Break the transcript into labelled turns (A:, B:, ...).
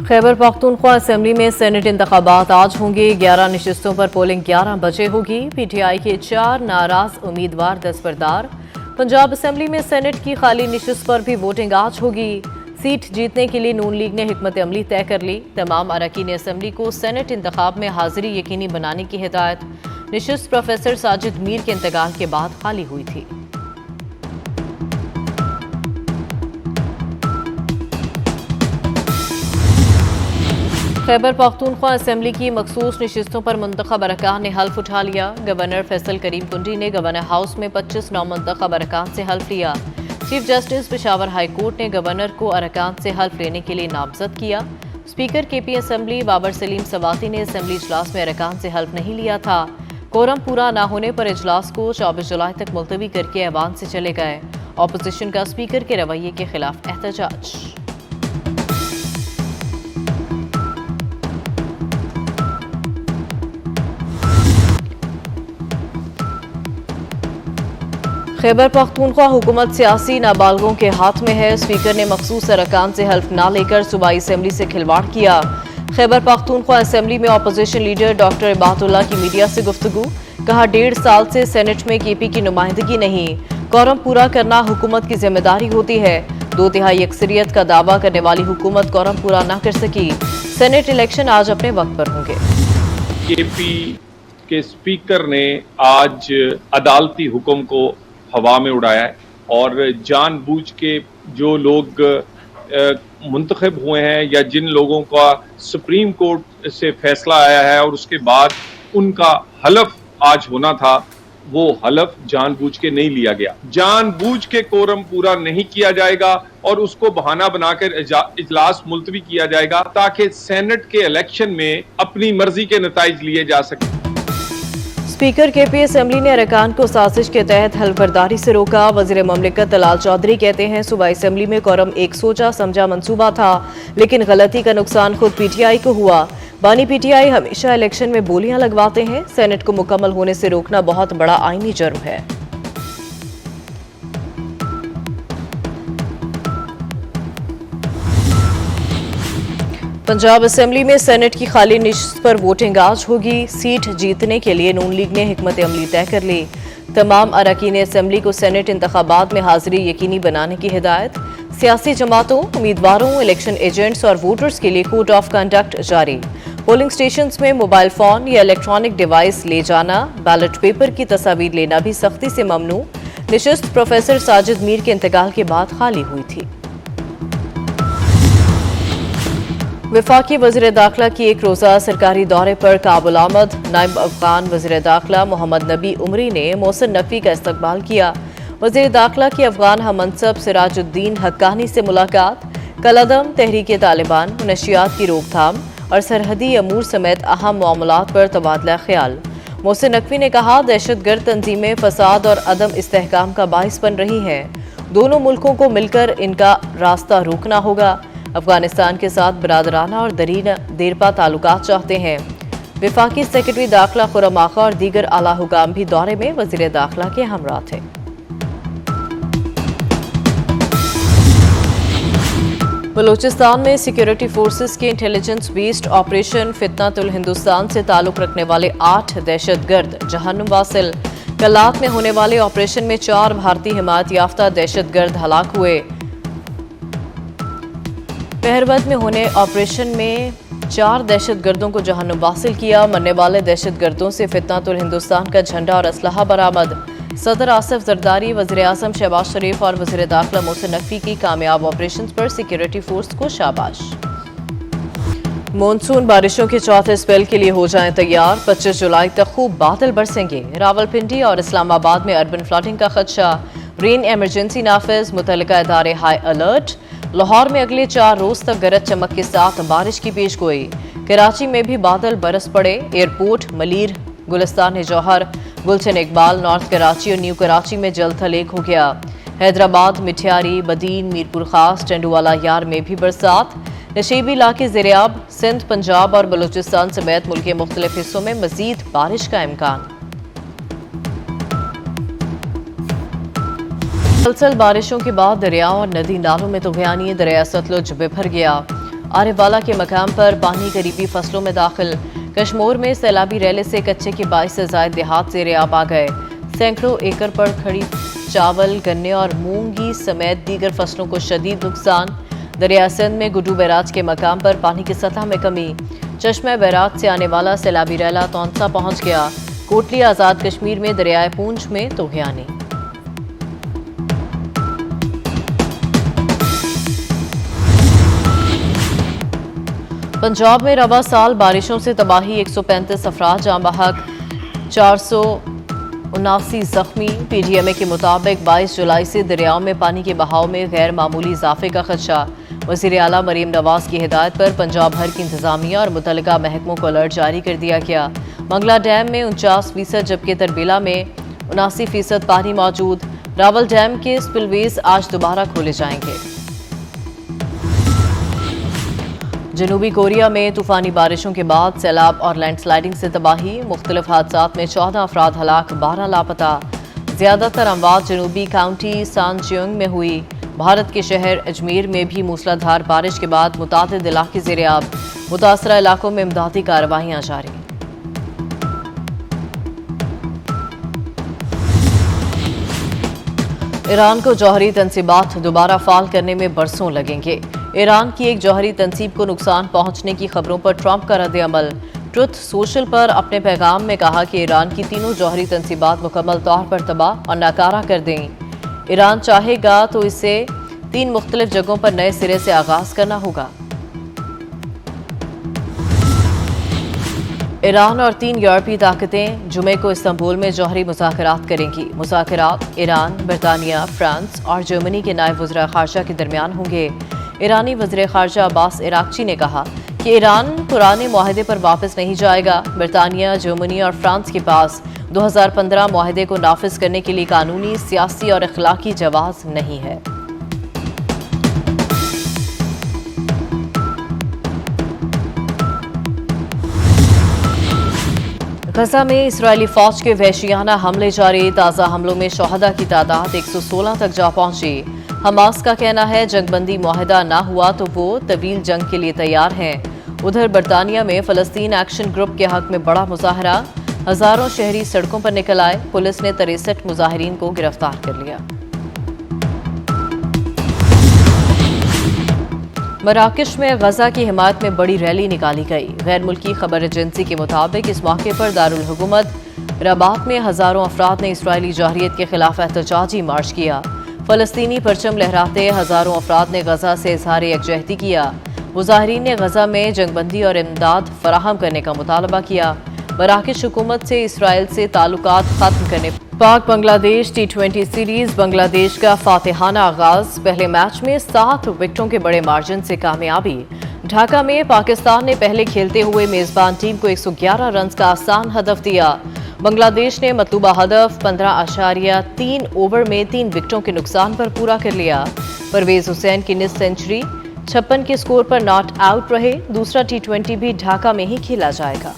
A: Khyber Pakhtunkhwa assembly में senate इंतखाबात आज होंगे। 11 नशिस्तों पर पोलिंग 11 बजे होगी। पीटीआई के 4 नाराज उम्मीदवार दस्तबरदार। पंजाब असेंबली में सेनेट की खाली नशिस्त पर भी वोटिंग आज होगी। सीट जीतने के लिए नून लीग ने हिकमत अमली तय कर ली। तमाम अरकान असेंबली को सेनेट इंतखाब में हाजिरी यकीनी बनाने की हिदायत। नशिस्त प्रोफेसर साजिद मीर के इंतकाल के बाद खाली हुई थी। खैबर पख्तूनख्वा असेंबली की मखसूस नशिस्तों पर मुंतखब अरकान ने हल्फ उठा लिया। गवर्नर फैसल करीम कुंडी ने गवर्नर हाउस में 25 नौमुंतखब अरकान से हल्फ लिया। Chief justice Peshawar high court ने गवर्नर को अरकान से हल्फ लेने के लिए नामजद किया। Speaker KP assembly Babar Saleem Swati ने असेंबली इजलास में अरकान से हल्फ नहीं लिया था। कोरम पूरा न होने पर इजलास को 24 जुलाई तक मुलतवी करके ऐवान से चले गए। अपोजिशन का स्पीकर के रवैये के खिलाफ एहतजाज। खैबर पख्तूनख्वा हुकूमत सियासी नाबालगों के हाथ में है। स्पीकर ने मखसूस अरकान से हल्फ ना लेकर सूबाई असेंबली से खिलवाड़ किया। खैबर पख्तूनख्वा असेंबली में अपोजिशन लीडर डॉक्टर इबादुल्ला की मीडिया से गुफ्तगू। कहा 1.5 साल से सेनेट में केपी की नुमाइंदगी नहीं। कोरम पूरा करना हुकूमत की जिम्मेदारी होती है। 2/3 अक्सरियत का दावा करने वाली हुकूमत कोरम पूरा न कर सकी। सेनेट इलेक्शन आज अपने वक्त पर होंगे।
B: केपी के स्पीकर ने आज अदालती हुक्म को हवा में उड़ाया है और जानबूझ के जो लोग मुंतखब हुए हैं या जिन लोगों का सुप्रीम कोर्ट से फैसला आया है और उसके बाद उनका हलफ आज होना था, वो हलफ जानबूझ के नहीं लिया गया। जानबूझ के कोरम पूरा नहीं किया जाएगा और उसको बहाना बनाकर इजलास मुलतवी किया जाएगा ताकि सेनेट के इलेक्शन में अपनी मर्जी के नताइज लिए जा सके।
A: स्पीकर केपी असेंबली ने अरकान को साजिश के तहत हल्फबर्दारी से रोका। वजीर ममलिकत तलाल चौधरी कहते हैं सूबाई असेंबली में कोरम एक सोचा समझा मंसूबा था, लेकिन गलती का नुकसान खुद पीटीआई को हुआ। बानी पीटीआई हमेशा इलेक्शन में बोलियां लगवाते हैं। सेनेट को मुकम्मल होने से रोकना बहुत बड़ा आईनी जुर्म है। पंजाब असेंबली में सेनेट की खाली नशिस्त पर वोटिंग आज होगी। सीट जीतने के लिए नून लीग ने हिकमत अमली तय कर ली। तमाम अरकान असेंबली को सेनेट इंतखाबात में हाजिरी यकीनी बनाने की हिदायत। सियासी जमातों, उम्मीदवारों, इलेक्शन एजेंट्स और वोटर्स के लिए कोड ऑफ कंडक्ट जारी। पोलिंग स्टेशंस में मोबाइल फोन या इलेक्ट्रॉनिक डिवाइस ले जाना, बैलेट पेपर की तस्वीर लेना भी सख्ती से ममनू। नशिस्त प्रोफेसर साजिद मीर के इंतकाल के बाद खाली हुई थी। वफाकी वज़ीर दाखिला की एक रोज़ा सरकारी दौरे पर काबुल आमद। नायब अफगान वज़ीर दाखिला मोहम्मद नबी उमरी ने मोहसिन नकवी का इस्तकबाल किया। वज़ीर दाखिला की अफगान हममनसब सिराजुद्दीन हक्कानी से मुलाकात। कलअदम, तहरीक तालिबान, नशियात की रोकथाम और सरहदी अमूर समेत अहम मामलात पर तबादला ख्याल। मोहसिन नकवी ने कहा दहशतगर्द तंजीमें फसाद और अदम इस्तेहकाम का बाइस बन रही हैं। दोनों मुल्कों को मिलकर इनका रास्ता रोकना होगा। अफगानिस्तान के साथ बरादराना और देरपा ताल्लुकात चाहते हैं। वफाकी सेक्रेटरी दाखिला खुर्रम आगा और दीगर आला हुकाम भी दौरे में वज़ीर दाखिला के हमरा थे। बलूचिस्तान में सिक्योरिटी फोर्सेस के इंटेलिजेंस बेस्ड ऑपरेशन फितनतुल हिंदुस्तान से ताल्लुक रखने वाले 8 दहशतगर्द जहन्नुम वासिल। कलात में होने वाले ऑपरेशन में 4 भारतीय हिमायत याफ्ता दहशतगर्द हलाक हुए। पहरवद में होने ऑपरेशन में 4 दहशतगर्दों को जहन्नुम वासिल किया। मरने वाले दहशतगर्दों से फितनतुल हिंदुस्तान का झंडा और असलहा बरामद। सदर आसिफ जरदारी, वज़ीर आज़म शहबाज शरीफ और वज़ीर दाखिला मोहसिन नकवी की कामयाब ऑपरेशन पर सिक्योरिटी फोर्स को शाबाश। मॉनसून बारिशों के चौथे स्पेल के लिए हो जाएं तैयार। 25 जुलाई तक खूब बादल बरसेंगे। रावलपिंडी और इस्लामाबाद में अर्बन फ्लडिंग का खदशा। रेन एमरजेंसी नाफिज, मुतल्लिका इदारे हाई अलर्ट। लाहौर में अगले 4 रोज तक गरज चमक के साथ बारिश की पेशगोई। कराची में भी बादल बरस पड़े। एयरपोर्ट, मलीर, गुलिस्तान जौहर, गुलशन इकबाल, नॉर्थ कराची और न्यू कराची में जल थल एक हो गया। हैदराबाद, मिठियारी, बदीन, मीरपुर खास, टंडुवाला यार में भी बरसात। नशीबी इलाके ज़ेरियाब, सिंध, पंजाब और बलूचिस्तान समेत मुल्क के मुख्तलिफ हिस्सों में मजीद बारिश का इम्कान। मुसलसल बारिशों के बाद दरियाओं और नदी नालों में तुग़यानी। दरिया सतलुज बिभर गया। عارف والا کے مقام پر پانی قریبی فصلوں میں داخل۔ کشمور میں سیلابی ریلے سے کچے کے 22 سے زائد دیہات زیر آب آ گئے۔ سینکڑوں ایکڑ پر کھڑی چاول، گنے اور مونگی سمیت دیگر فصلوں کو شدید نقصان۔ دریا سندھ میں گڈو بیراج کے مقام پر پانی کی سطح میں کمی۔ چشمہ بیراج سے آنے والا سیلابی ریلا تونسا پہنچ گیا۔ کوٹلی آزاد کشمیر میں دریائے پونچھ میں طغیانی۔ پنجاب میں رواں سال بارشوں سے تباہی، 135 افراد جاں بحق، 479 زخمی۔ پی ڈی ایم اے کے مطابق 22 جولائی سے دریاؤں میں پانی کے بہاؤ میں غیر معمولی اضافے کا خدشہ۔ وزیر اعلیٰ مریم نواز کی ہدایت پر پنجاب بھر کی انتظامیہ اور متعلقہ محکموں کو الرٹ جاری کر دیا گیا۔ منگلا ڈیم میں 49%، جبکہ تربیلا میں 79% پانی موجود۔ راول ڈیم کے سپل ویز آج دوبارہ کھولے جائیں گے۔ جنوبی کوریا میں طوفانی بارشوں کے بعد سیلاب اور لینڈ سلائیڈنگ سے تباہی، مختلف حادثات میں 14 افراد ہلاک، 12 لاپتہ۔ زیادہ تر اموات جنوبی کاؤنٹی سانچیونگ میں ہوئی۔ بھارت کے شہر اجمیر میں بھی موسلا دھار بارش کے بعد متعدد علاقے زیر آب، متاثرہ علاقوں میں امدادی کارروائیاں جاری۔ ایران کو جوہری تنصیبات دوبارہ فعال کرنے میں برسوں لگیں گے۔ ایران کی ایک جوہری تنصیب کو نقصان پہنچنے کی خبروں پر ٹرمپ کا رد عمل۔ ٹروتھ سوشل پر اپنے پیغام میں کہا کہ ایران کی تینوں جوہری تنصیبات مکمل طور پر تباہ اور ناکارہ کر دیں۔ ایران چاہے گا تو اسے 3 مختلف جگہوں پر نئے سرے سے آغاز کرنا ہوگا۔ ایران اور 3 یورپی طاقتیں جمعے کو استنبول میں جوہری مذاکرات کریں گی۔ مذاکرات ایران، برطانیہ، فرانس اور جرمنی کے نائب وزراء خارجہ کے درمیان ہوں گے۔ ایرانی وزیر خارجہ عباس عراقچی نے کہا کہ ایران پرانے معاہدے پر واپس نہیں جائے گا۔ برطانیہ، جرمنی اور فرانس کے پاس 2015 معاہدے کو نافذ کرنے کے لیے قانونی، سیاسی اور اخلاقی جواز نہیں ہے۔ غزہ میں اسرائیلی فوج کے وحشیانہ حملے جاری، تازہ حملوں میں شہداء کی تعداد 116 تک جا پہنچی۔ حماس کا کہنا ہے جنگ بندی معاہدہ نہ ہوا تو وہ طویل جنگ کے لیے تیار ہیں۔ ادھر برطانیہ میں فلسطین ایکشن گروپ کے حق میں بڑا مظاہرہ، ہزاروں شہری سڑکوں پر نکل آئے، پولیس نے 63 مظاہرین کو گرفتار کر لیا۔ مراکش میں غزہ کی حمایت میں بڑی ریلی نکالی گئی۔ غیر ملکی خبر ایجنسی کے مطابق اس موقع پر دارالحکومت رباط میں ہزاروں افراد نے اسرائیلی جارحیت کے خلاف احتجاجی مارچ کیا۔ فلسطینی پرچم لہراتے ہزاروں افراد نے غزہ سے اظہار یکجہتی کیا۔ مظاہرین نے غزہ میں جنگ بندی اور امداد فراہم کرنے کا مطالبہ کیا۔ مراکش حکومت سے اسرائیل سے تعلقات ختم کرنے۔ پاک بنگلہ دیش T20 سیریز، بنگلہ دیش کا فاتحانہ آغاز، پہلے میچ میں 7 وکٹوں کے بڑے مارجن سے کامیابی۔ ڈھاکہ میں پاکستان نے پہلے کھیلتے ہوئے میزبان ٹیم کو 111 رنز کا آسان ہدف دیا۔ بنگلہ دیش نے مطلوبہ ہدف 15.3 اوور میں 3 وکٹوں کے نقصان پر پورا کر لیا۔ پرویز حسین کی نصف سنچری 56 کے سکور پر ناٹ آؤٹ رہے۔ دوسرا T20 بھی ڈھاکہ میں ہی کھیلا جائے گا۔